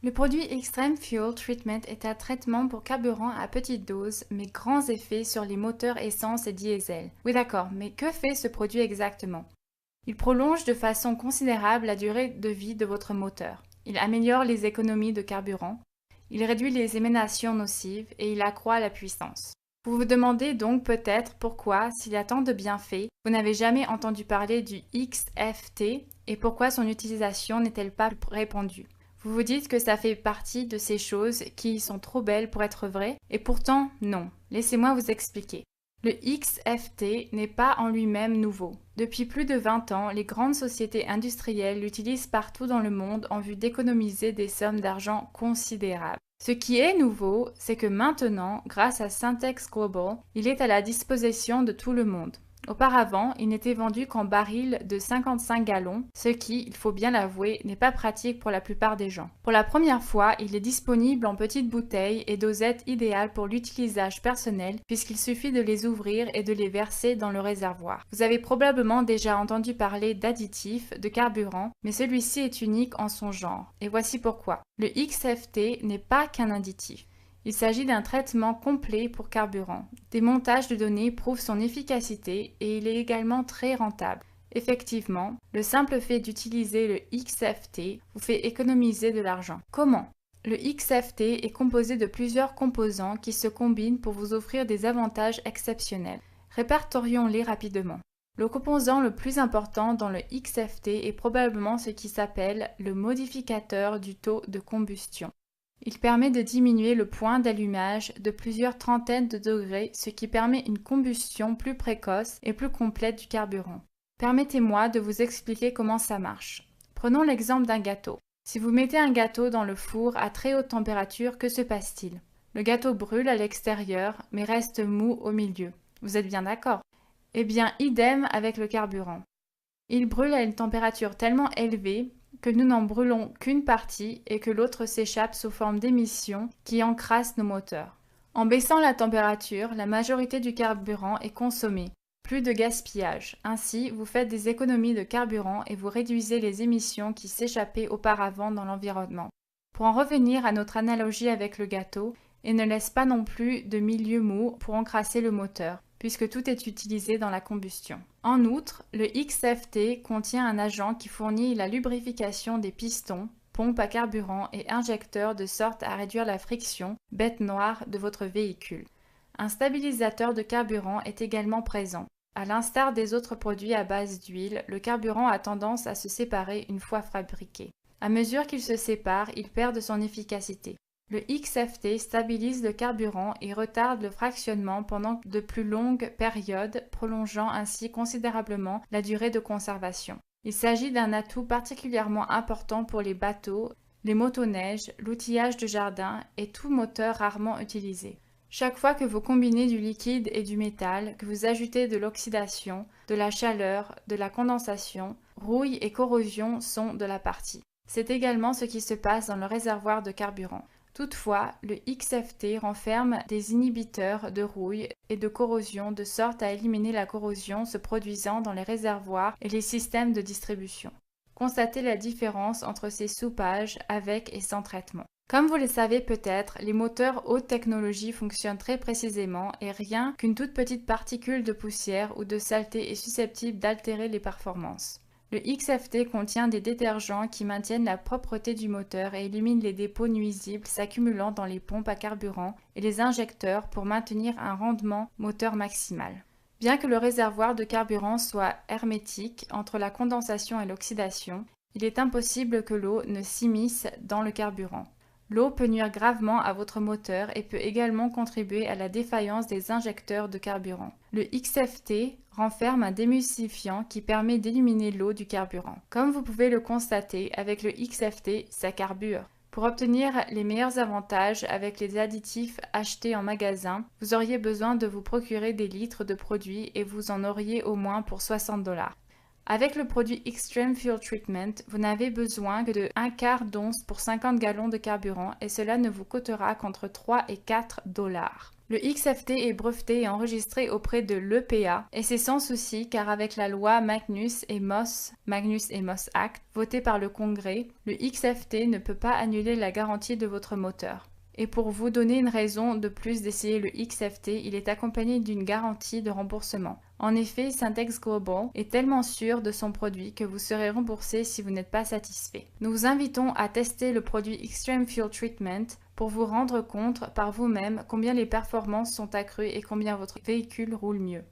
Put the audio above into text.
Le produit Extreme Fuel Treatment est un traitement pour carburant à petite dose, mais grands effets sur les moteurs essence et diesel. Oui d'accord, mais que fait ce produit exactement? Il prolonge de façon considérable la durée de vie de votre moteur. Il améliore les économies de carburant. Il réduit les émanations nocives et il accroît la puissance. Vous vous demandez donc peut-être pourquoi, s'il y a tant de bienfaits, vous n'avez jamais entendu parler du XFT et pourquoi son utilisation n'est-elle pas répandue. Vous vous dites que ça fait partie de ces choses qui sont trop belles pour être vraies, et pourtant non. Laissez-moi vous expliquer. Le XFT n'est pas en lui-même nouveau. Depuis plus de 20 ans, les grandes sociétés industrielles l'utilisent partout dans le monde en vue d'économiser des sommes d'argent considérables. Ce qui est nouveau, c'est que maintenant, grâce à Syntex Global, il est à la disposition de tout le monde. Auparavant, il n'était vendu qu'en barils de 55 gallons, ce qui, il faut bien l'avouer, n'est pas pratique pour la plupart des gens. Pour la première fois, il est disponible en petites bouteilles et dosettes idéales pour l'utilisation personnel puisqu'il suffit de les ouvrir et de les verser dans le réservoir. Vous avez probablement déjà entendu parler d'additifs, de carburant, mais celui-ci est unique en son genre. Et voici pourquoi. Le XFT n'est pas qu'un additif. Il s'agit d'un traitement complet pour carburant. Des montages de données prouvent son efficacité et il est également très rentable. Effectivement, le simple fait d'utiliser le XFT vous fait économiser de l'argent. Comment? Le XFT est composé de plusieurs composants qui se combinent pour vous offrir des avantages exceptionnels. Répertorions-les rapidement. Le composant le plus important dans le XFT est probablement ce qui s'appelle le modificateur du taux de combustion. Il permet de diminuer le point d'allumage de plusieurs trentaines de degrés, ce qui permet une combustion plus précoce et plus complète du carburant. Permettez-moi de vous expliquer comment ça marche. Prenons l'exemple d'un gâteau. Si vous mettez un gâteau dans le four à très haute température, que se passe-t-il? Le gâteau brûle à l'extérieur, mais reste mou au milieu. Vous êtes bien d'accord? Eh bien, idem avec le carburant. Il brûle à une température tellement élevée que nous n'en brûlons qu'une partie et que l'autre s'échappe sous forme d'émissions qui encrassent nos moteurs. En baissant la température, la majorité du carburant est consommée. Plus de gaspillage. Ainsi, vous faites des économies de carburant et vous réduisez les émissions qui s'échappaient auparavant dans l'environnement. Pour en revenir à notre analogie avec le gâteau, il ne laisse pas non plus de milieu mou pour encrasser le moteur, puisque tout est utilisé dans la combustion. En outre, le XFT contient un agent qui fournit la lubrification des pistons, pompes à carburant et injecteurs de sorte à réduire la friction, bête noire, de votre véhicule. Un stabilisateur de carburant est également présent. À l'instar des autres produits à base d'huile, le carburant a tendance à se séparer une fois fabriqué. À mesure qu'il se sépare, il perd de son efficacité. Le XFT stabilise le carburant et retarde le fractionnement pendant de plus longues périodes, prolongeant ainsi considérablement la durée de conservation. Il s'agit d'un atout particulièrement important pour les bateaux, les motoneiges, l'outillage de jardin et tout moteur rarement utilisé. Chaque fois que vous combinez du liquide et du métal, que vous ajoutez de l'oxydation, de la chaleur, de la condensation, rouille et corrosion sont de la partie. C'est également ce qui se passe dans le réservoir de carburant. Toutefois, le XFT renferme des inhibiteurs de rouille et de corrosion de sorte à éliminer la corrosion se produisant dans les réservoirs et les systèmes de distribution. Constatez la différence entre ces soupages avec et sans traitement. Comme vous le savez peut-être, les moteurs haute technologie fonctionnent très précisément et rien qu'une toute petite particule de poussière ou de saleté est susceptible d'altérer les performances. Le XFT contient des détergents qui maintiennent la propreté du moteur et éliminent les dépôts nuisibles s'accumulant dans les pompes à carburant et les injecteurs pour maintenir un rendement moteur maximal. Bien que le réservoir de carburant soit hermétique entre la condensation et l'oxydation, il est impossible que l'eau ne s'immisce dans le carburant. L'eau peut nuire gravement à votre moteur et peut également contribuer à la défaillance des injecteurs de carburant. Le XFT renferme un démulsifiant qui permet d'éliminer l'eau du carburant. Comme vous pouvez le constater, avec le XFT, ça carbure. Pour obtenir les meilleurs avantages avec les additifs achetés en magasin, vous auriez besoin de vous procurer des litres de produits et vous en auriez au moins pour 60 $. Avec le produit Extreme Fuel Treatment, vous n'avez besoin que de 1/4 d'once pour 50 gallons de carburant et cela ne vous coûtera qu'entre 3 et 4 $. Le XFT est breveté et enregistré auprès de l'EPA et c'est sans souci car avec la loi Magnus et Moss Act votée par le Congrès, le XFT ne peut pas annuler la garantie de votre moteur. Et pour vous donner une raison de plus d'essayer le XFT, il est accompagné d'une garantie de remboursement. En effet, Syntex Global est tellement sûr de son produit que vous serez remboursé si vous n'êtes pas satisfait. Nous vous invitons à tester le produit Extreme Fuel Treatment pour vous rendre compte par vous-même combien les performances sont accrues et combien votre véhicule roule mieux.